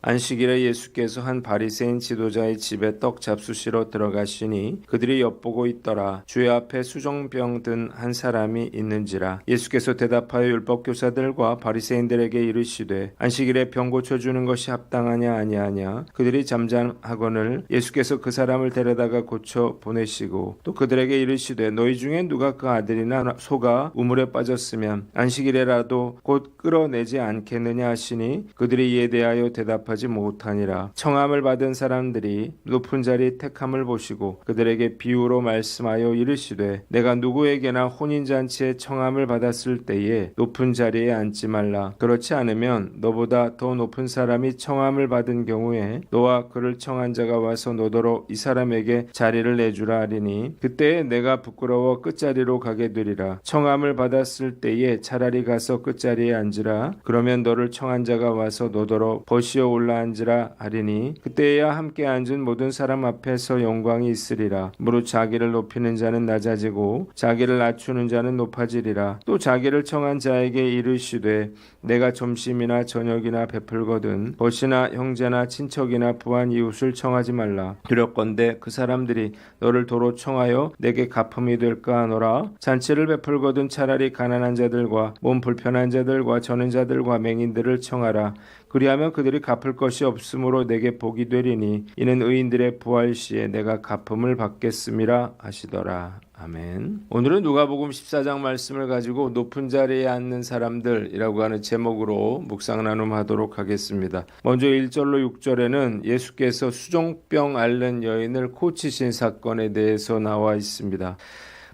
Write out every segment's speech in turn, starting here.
안식일에 예수께서 한 바리새인 지도자의 집에 떡 잡수시러 들어가시니 그들이 엿보고 있더라. 주의 앞에 수종병 든 한 사람이 있는지라. 예수께서 대답하여 율법교사들과 바리새인들에게 이르시되 안식일에 병 고쳐주는 것이 합당하냐 아니하냐. 그들이 잠잠하거늘 예수께서 그 사람을 데려다가 고쳐 보내시고 또 그들에게 이르시되 너희 중에 누가 그 아들이나 소가 우물에 빠졌으면 안식일에라도 곧 끌어내지 않겠느냐 하시니 그들이 이에 대하여 대답하지 못하니라. 청함을 받은 사람들이 높은 자리 택함을 보시고 그들에게 비유로 말씀하여 이르시되 내가 누구에게나 혼인잔치에 청함을 받았을 때에 높은 자리에 앉지 말라. 그렇지 않으면 너보다 더 높은 사람이 청함을 받은 경우에 너와 그를 청한 자가 와서 너더러 이 사람에게 자리를 내주라 하리니 그때에 내가 부끄러워 끝자리로 가게 되리라. 청함을 받았을 때에 차라리 가서 끝자리에 앉으라. 그러면 너를 청한 자가 와서 너더러 버시어 올라앉으라 하리니 그때야 함께 앉은 모든 사람 앞에서 영광이 있으리라. 무릇 자기를 높이는 자는 낮아지고 자기를 낮추는 자는 높아지리라. 또 자기를 청한 자에게 이르시되 내가 점심이나 저녁이나 베풀거든 벗이나 형제나 친척이나 부한 이웃을 청하지 말라. 두렵건대 그 사람들이 너를 도로 청하여 내게 갚음이 될까 하노라. 잔치를 베풀거든 차라리 가난한 자들과 몸 불편한 자들과 저는 자들과 맹인들을 청하라. 그리하면 그들이 갚을 것이 없으므로 내게 복이 되리니 이는 의인들의 부활 시에 내가 갚음을 받겠음이라 하시더라. 아멘. 오늘은 누가복음 14장 말씀을 가지고 높은 자리에 앉는 사람들이라고 하는 제목으로 묵상 나눔하도록 하겠습니다. 먼저 1절로 6절에는 예수께서 수종병 앓는 여인을 고치신 사건에 대해서 나와 있습니다.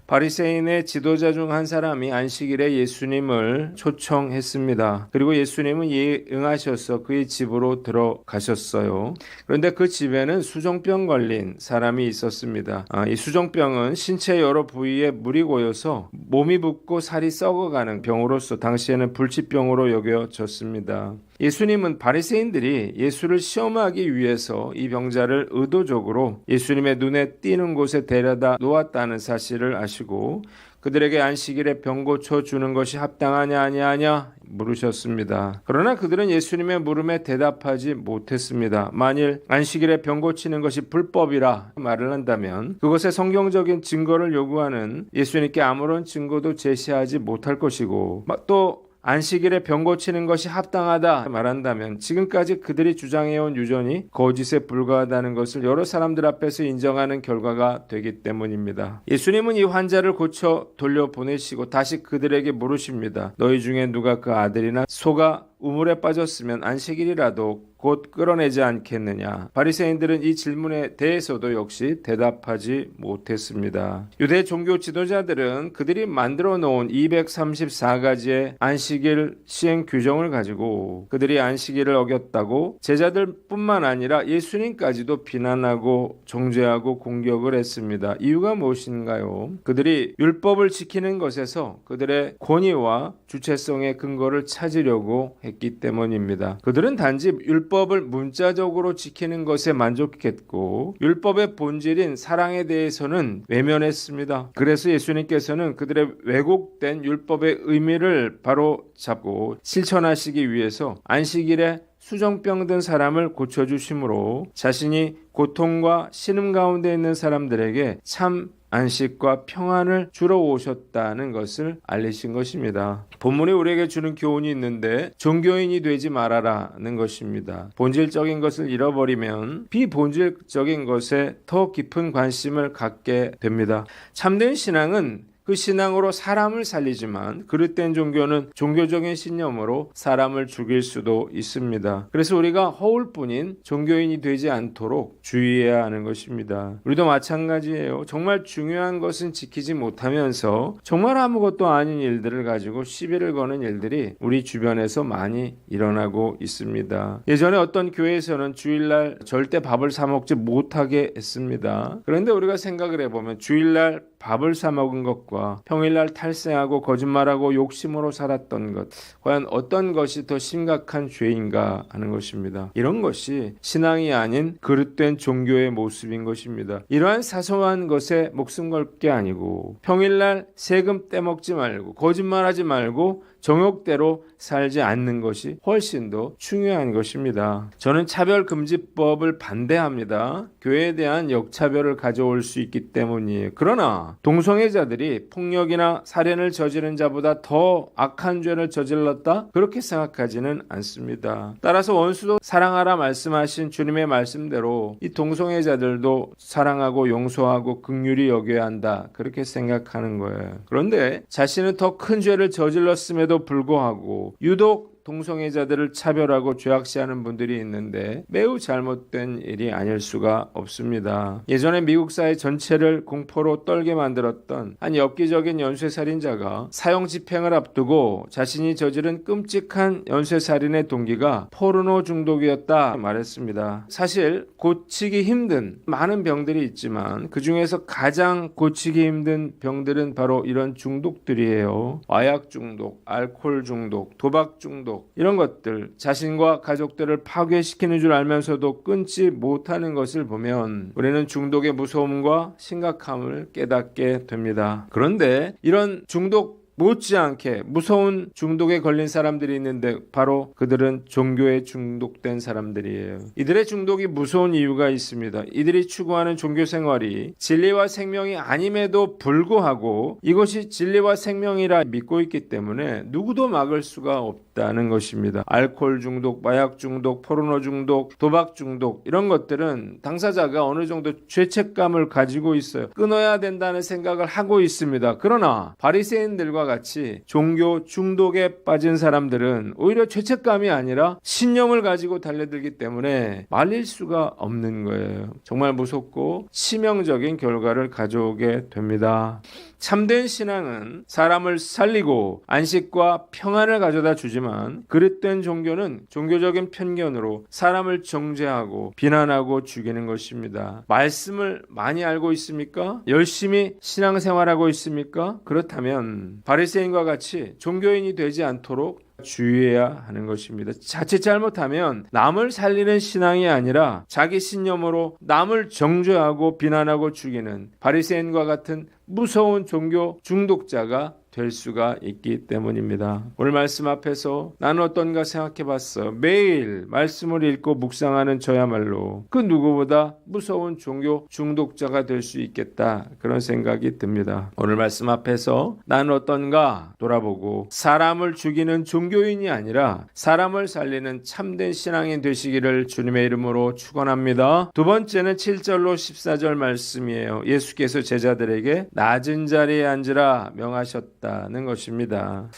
바리새인의 지도자 중 한 사람이 안식일에 예수님을 초청했습니다. 그리고 예수님은 이에 응하셔서 그의 집으로 들어가셨어요. 그런데 그 집에는 수종병 걸린 사람이 있었습니다. 이 수종병은 신체 여러 부위에 물이 고여서 몸이 붓고 살이 썩어가는 병으로서 당시에는 불치병으로 여겨졌습니다. 예수님은 바리새인들이 예수를 시험하기 위해서 이 병자를 의도적으로 예수님의 눈에 띄는 곳에 데려다 놓았다는 사실을 아시고 그들에게 안식일에 병 고쳐 주는 것이 합당하냐 아니하냐 물으셨습니다. 그러나 그들은 예수님의 물음에 대답하지 못했습니다. 만일 안식일에 병 고치는 것이 불법이라 말을 한다면 그것의 성경적인 증거를 요구하는 예수님께 아무런 증거도 제시하지 못할 것이고 또 안식일에 병 고치는 것이 합당하다 말한다면 지금까지 그들이 주장해온 유전이 거짓에 불과하다는 것을 여러 사람들 앞에서 인정하는 결과가 되기 때문입니다. 예수님은 이 환자를 고쳐 돌려보내시고 다시 그들에게 물으십니다. 너희 중에 누가 그 아들이나 소가 우물에 빠졌으면 안식일이라도 곧 끌어내지 않겠느냐. 바리새인들은 이 질문에 대해서도 역시 대답하지 못했습니다. 유대 종교 지도자들은 그들이 만들어 놓은 234가지의 안식일 시행 규정을 가지고 그들이 안식일을 어겼다고 제자들뿐만 아니라 예수님까지도 비난하고 정죄하고 공격을 했습니다. 이유가 무엇인가요? 그들이 율법을 지키는 것에서 그들의 권위와 주체성의 근거를 찾으려고 했기 때문입니다. 그들은 단지 율법을 문자적으로 지키는 것에 만족했고 율법의 본질인 사랑에 대해서는 외면했습니다. 그래서 예수님께서는 그들의 왜곡된 율법의 의미를 바로 잡고 실천하시기 위해서 안식일에 수종병 든 사람을 고쳐주심으로 자신이 고통과 신음 가운데 있는 사람들에게 참 안식과 평안을 주러 오셨다는 것을 알리신 것입니다. 본문이 우리에게 주는 교훈이 있는데 종교인이 되지 말아라는 것입니다. 본질적인 것을 잃어버리면 비본질적인 것에 더 깊은 관심을 갖게 됩니다. 참된 신앙은 그 신앙으로 사람을 살리지만 그릇된 종교는 종교적인 신념으로 사람을 죽일 수도 있습니다. 그래서 우리가 허울뿐인 종교인이 되지 않도록 주의해야 하는 것입니다. 우리도 마찬가지예요. 정말 중요한 것은 지키지 못하면서 정말 아무것도 아닌 일들을 가지고 시비를 거는 일들이 우리 주변에서 많이 일어나고 있습니다. 예전에 어떤 교회에서는 주일날 절대 밥을 사 먹지 못하게 했습니다. 그런데 우리가 생각을 해보면 주일날 밥을 사 먹은 것과 평일날 탈세하고 거짓말하고 욕심으로 살았던 것, 과연 어떤 것이 더 심각한 죄인가 하는 것입니다. 이런 것이 신앙이 아닌 그릇된 종교의 모습인 것입니다. 이러한 사소한 것에 목숨 걸 게 아니고 평일날 세금 떼먹지 말고 거짓말하지 말고 정욕대로 살지 않는 것이 훨씬 더 중요한 것입니다. 저는 차별금지법을 반대합니다. 교회에 대한 역차별을 가져올 수 있기 때문이에요. 그러나 동성애자들이 폭력이나 살인을 저지른 자보다 더 악한 죄를 저질렀다? 그렇게 생각하지는 않습니다. 따라서 원수도 사랑하라 말씀하신 주님의 말씀대로 이 동성애자들도 사랑하고 용서하고 긍휼히 여겨야 한다. 그렇게 생각하는 거예요. 그런데 자신은 더 큰 죄를 저질렀음에도 불구하고 유독 동성애자들을 차별하고 죄악시하는 분들이 있는데 매우 잘못된 일이 아닐 수가 없습니다. 예전에 미국 사회 전체를 공포로 떨게 만들었던 한 엽기적인 연쇄살인자가 사형 집행을 앞두고 자신이 저지른 끔찍한 연쇄살인의 동기가 포르노 중독이었다 말했습니다. 사실 고치기 힘든 많은 병들이 있지만 그 중에서 가장 고치기 힘든 병들은 바로 이런 중독들이에요. 마약 중독, 알코올 중독, 도박 중독, 이런 것들, 자신과 가족들을 파괴시키는 줄 알면서도 끊지 못하는 것을 보면 우리는 중독의 무서움과 심각함을 깨닫게 됩니다. 그런데 이런 중독 못지않게 무서운 중독에 걸린 사람들이 있는데 바로 그들은 종교에 중독된 사람들이에요. 이들의 중독이 무서운 이유가 있습니다. 이들이 추구하는 종교 생활이 진리와 생명이 아님에도 불구하고 이것이 진리와 생명이라 믿고 있기 때문에 누구도 막을 수가 없다는 것입니다. 알코올 중독, 마약 중독, 포르노 중독, 도박 중독 이런 것들은 당사자가 어느 정도 죄책감을 가지고 있어요. 끊어야 된다는 생각을 하고 있습니다. 그러나 바리새인들과 같이 종교 중독에 빠진 사람들은 오히려 죄책감이 아니라 신념을 가지고 달려들기 때문에 말릴 수가 없는 거예요. 정말 무섭고 치명적인 결과를 가져오게 됩니다. 참된 신앙은 사람을 살리고 안식과 평안을 가져다 주지만 그릇된 종교는 종교적인 편견으로 사람을 정죄하고 비난하고 죽이는 것입니다. 말씀을 많이 알고 있습니까? 열심히 신앙생활하고 있습니까? 그렇다면 바리새인과 같이 종교인이 되지 않도록 주의해야 하는 것입니다. 자칫 잘못하면 남을 살리는 신앙이 아니라 자기 신념으로 남을 정죄하고 비난하고 죽이는 바리새인과 같은 무서운 종교 중독자가 될 수가 있기 때문입니다. 오늘 말씀 앞에서 나는 어떤가 생각해 봤어. 매일 말씀을 읽고 묵상하는 저야말로 그 누구보다 무서운 종교 중독자가 될 수 있겠다. 그런 생각이 듭니다. 오늘 말씀 앞에서 나는 어떤가 돌아보고 사람을 죽이는 종교인이 아니라 사람을 살리는 참된 신앙인 되시기를 주님의 이름으로 축원합니다. 두 번째는 7절로 14절 말씀이에요. 예수께서 제자들에게 낮은 자리에 앉으라 명하셨다. 는 것입니다.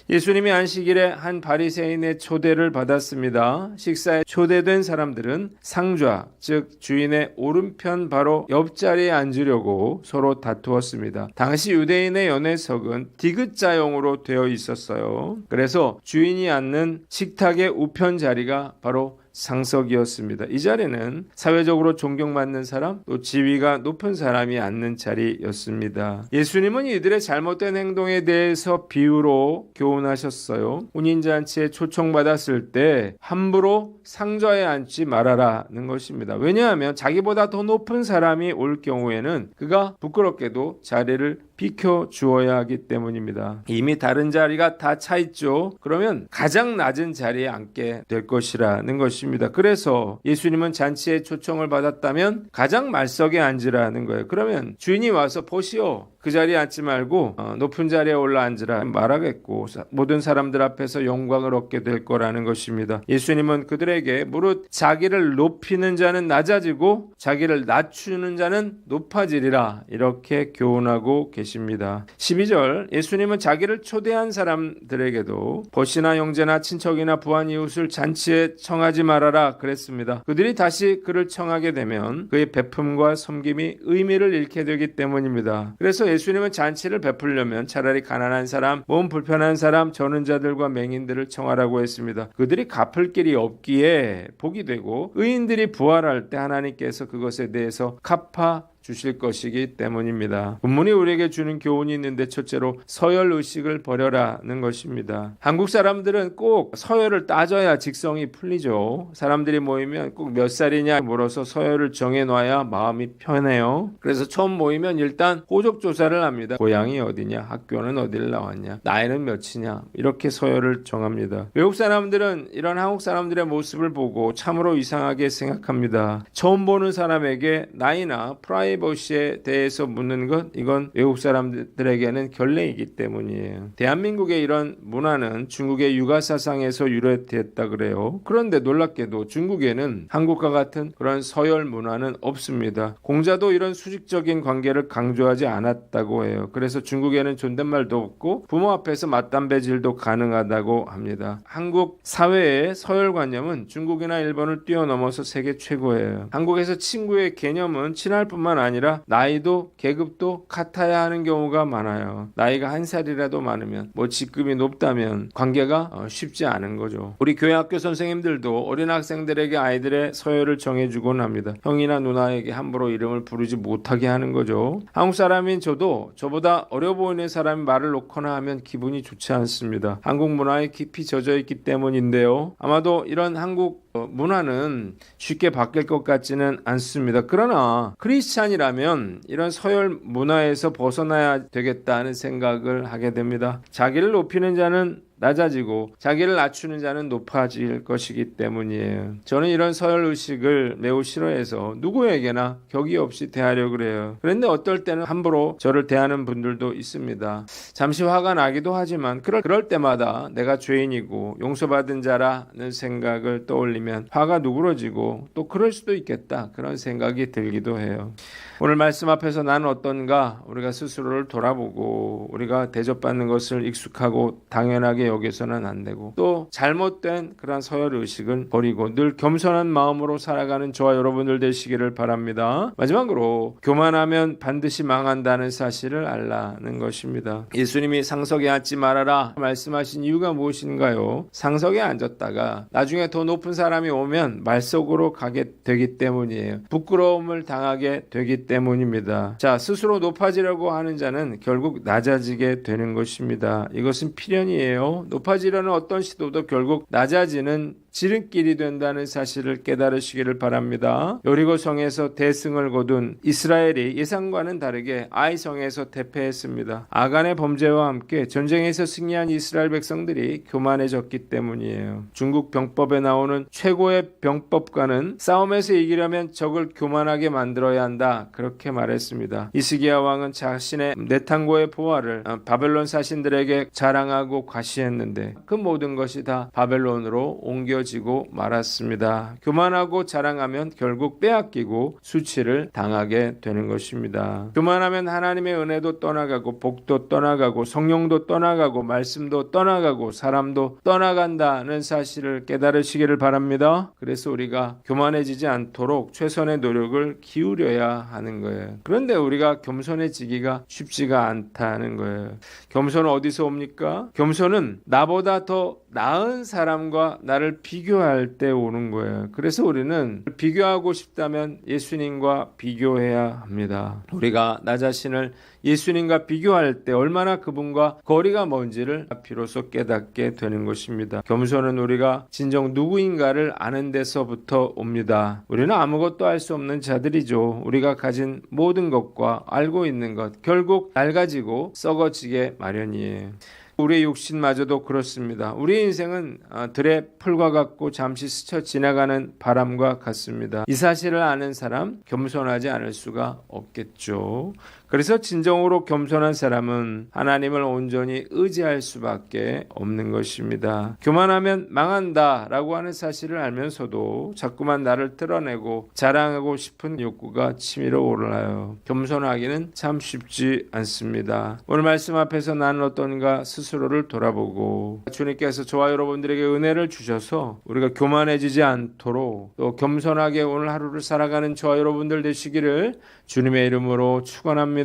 예수님이 안식일에 한 바리새인의 초대를 받았습니다. 식사에 초대된 사람들은 상좌, 즉 주인의 오른편 바로 옆자리에 앉으려고 서로 다투었습니다. 당시 유대인의 연회석은 디귿자형으로 되어 있었어요. 그래서 주인이 앉는 식탁의 우편 자리가 바로 상석이었습니다. 이 자리는 사회적으로 존경받는 사람, 또 지위가 높은 사람이 앉는 자리였습니다. 예수님은 이들의 잘못된 행동에 대해서 비유로 교훈하셨어요. 혼인잔치에 초청받았을 때 함부로 상좌에 앉지 말아라는 것입니다. 왜냐하면 자기보다 더 높은 사람이 올 경우에는 그가 부끄럽게도 자리를 비켜주어야 하기 때문입니다. 이미 다른 자리가 다 차 있죠. 그러면 가장 낮은 자리에 앉게 될 것이라는 것입니다. 그래서 예수님은 잔치에 초청을 받았다면 가장 말석에 앉으라는 거예요. 그러면 주인이 와서 보시오. 그 자리에 앉지 말고 높은 자리에 올라 앉으라 말하겠고 모든 사람들 앞에서 영광을 얻게 될 거라는 것입니다. 예수님은 그들에게 무릇 자기를 높이는 자는 낮아지고 자기를 낮추는 자는 높아지리라 이렇게 교훈하고 계십니다. 12절 예수님은 자기를 초대한 사람들에게도 벗이나 형제나 친척이나 부한 이웃을 잔치에 청하지 말아라 그랬습니다. 그들이 다시 그를 청하게 되면 그의 베품과 섬김이 의미를 잃게 되기 때문입니다. 그래서 예수님은 잔치를 베풀려면 차라리 가난한 사람, 몸 불편한 사람, 저는 자들과 맹인들을 청하라고 했습니다. 그들이 갚을 길이 없기에 복이 되고 의인들이 부활할 때 하나님께서 그것에 대해서 갚아 주실 것이기 때문입니다. 본문이 우리에게 주는 교훈이 있는데 첫째로 서열 의식을 버려라는 것입니다. 한국 사람들은 꼭 서열을 따져야 직성이 풀리죠. 사람들이 모이면 꼭 몇 살이냐 물어서 서열을 정해놔야 마음이 편해요. 그래서 처음 모이면 일단 호적 조사를 합니다. 고향이 어디냐, 학교는 어디를 나왔냐, 나이는 몇이냐, 이렇게 서열을 정합니다. 외국 사람들은 이런 한국 사람들의 모습을 보고 참으로 이상하게 생각합니다. 처음 보는 사람에게 나이나 프라이버시에 대해서 묻는 것, 이건 외국 사람들에게는 결례이기 때문이에요. 대한민국의 이런 문화는 중국의 육아 사상에서 유래됐다 그래요. 그런데 놀랍게도 중국에는 한국과 같은 그런 서열 문화는 없습니다. 공자도 이런 수직적인 관계를 강조하지 않았다고 해요. 그래서 중국에는 존댓말도 없고 부모 앞에서 맞담배질도 가능하다고 합니다. 한국 사회의 서열관념은 중국이나 일본을 뛰어넘어서 세계 최고예요. 한국에서 친구의 개념은 친할 뿐만 아니라 나이도 계급도 같아야 하는 경우가 많아요. 나이가 한 살이라도 많으면, 직급이 높다면 관계가 쉽지 않은 거죠. 우리 교회 학교 선생님들도 어린 학생들에게 아이들의 서열을 정해주곤 합니다. 형이나 누나에게 함부로 이름을 부르지 못하게 하는 거죠. 한국 사람인 저도 저보다 어려 보이는 사람이 말을 놓거나 하면 기분이 좋지 않습니다. 한국 문화에 깊이 젖어 있기 때문인데요. 아마도 이런 한국 문화는 쉽게 바뀔 것 같지는 않습니다. 그러나 크리스찬이라면 이런 서열 문화에서 벗어나야 되겠다는 생각을 하게 됩니다. 자기를 높이는 자는 낮아지고 자기를 낮추는 자는 높아질 것이기 때문이에요. 저는 이런 서열 의식을 매우 싫어해서 누구에게나 격의 없이 대하려고 해요. 그런데 어떨 때는 함부로 저를 대하는 분들도 있습니다. 잠시 화가 나기도 하지만 그럴 때마다 내가 죄인이고 용서받은 자라는 생각을 떠올리면 화가 누그러지고 또 그럴 수도 있겠다, 그런 생각이 들기도 해요. 오늘 말씀 앞에서 나는 어떤가, 우리가 스스로를 돌아보고 우리가 대접받는 것을 익숙하고 당연하게 여기서는 안 되고 또 잘못된 그런 서열 의식은 버리고 늘 겸손한 마음으로 살아가는 저와 여러분들 되시기를 바랍니다. 마지막으로 교만하면 반드시 망한다는 사실을 알라는 것입니다. 예수님이 상석에 앉지 말아라 말씀하신 이유가 무엇인가요? 상석에 앉았다가 나중에 더 높은 사람이 오면 말석으로 가게 되기 때문이에요. 부끄러움을 당하게 되기 때문입니다. 자, 스스로 높아지려고 하는 자는 결국 낮아지게 되는 것입니다. 이것은 필연이에요. 높아지려는 어떤 시도도 결국 낮아지는 지름길이 된다는 사실을 깨달으시기를 바랍니다. 여리고 성에서 대승을 거둔 이스라엘이 예상과는 다르게 아이 성에서 대패했습니다. 아간의 범죄와 함께 전쟁에서 승리한 이스라엘 백성들이 교만해졌기 때문이에요. 중국 병법에 나오는 최고의 병법과는 싸움에서 이기려면 적을 교만하게 만들어야 한다, 그렇게 말했습니다. 이스기야 왕은 자신의 내탕고의 보화를 바벨론 사신들에게 자랑하고 과시했는데 그 모든 것이 다 바벨론으로 옮겨지고 말았습니다. 교만하고 자랑하면 결국 빼앗기고 수치를 당하게 되는 것입니다. 교만하면 하나님의 은혜도 떠나가고 복도 떠나가고 성령도 떠나가고 말씀도 떠나가고 사람도 떠나간다는 사실을 깨달으시기를 바랍니다. 그래서 우리가 교만해지지 않도록 최선의 노력을 기울여야 하는 거예요. 그런데 우리가 겸손해지기가 쉽지가 않다는 거예요. 겸손은 어디서 옵니까? 겸손은 나보다 더 나은 사람과 나를 비교할 때 오는 거예요. 그래서 우리는 비교하고 싶다면 예수님과 비교해야 합니다. 우리가 나 자신을 예수님과 비교할 때 얼마나 그분과 거리가 먼지를 비로소 깨닫게 되는 것입니다. 겸손은 우리가 진정 누구인가를 아는 데서부터 옵니다. 우리는 아무것도 알 수 없는 자들이죠. 우리가 가진 모든 것과 알고 있는 것 결국 낡아지고 썩어지게 마련이에요. 우리의 육신마저도 그렇습니다. 우리의 인생은 들의 풀과 같고 잠시 스쳐 지나가는 바람과 같습니다. 이 사실을 아는 사람 겸손하지 않을 수가 없겠죠. 그래서 진정으로 겸손한 사람은 하나님을 온전히 의지할 수밖에 없는 것입니다. 교만하면 망한다라고 하는 사실을 알면서도 자꾸만 나를 드러내고 자랑하고 싶은 욕구가 치밀어 올라요. 겸손하기는 참 쉽지 않습니다. 오늘 말씀 앞에서 나는 어떤가 스스로를 돌아보고 주님께서 저와 여러분들에게 은혜를 주셔서 우리가 교만해지지 않도록 또 겸손하게 오늘 하루를 살아가는 저와 여러분들 되시기를 주님의 이름으로 축원합니다.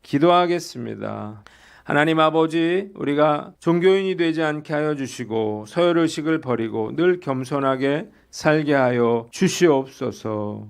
기도하겠습니다. 하나님 아버지, 우리가 종교인이 되지 않게 하여 주시고 서열의식을 버리고 늘 겸손하게 살게 하여 주시옵소서.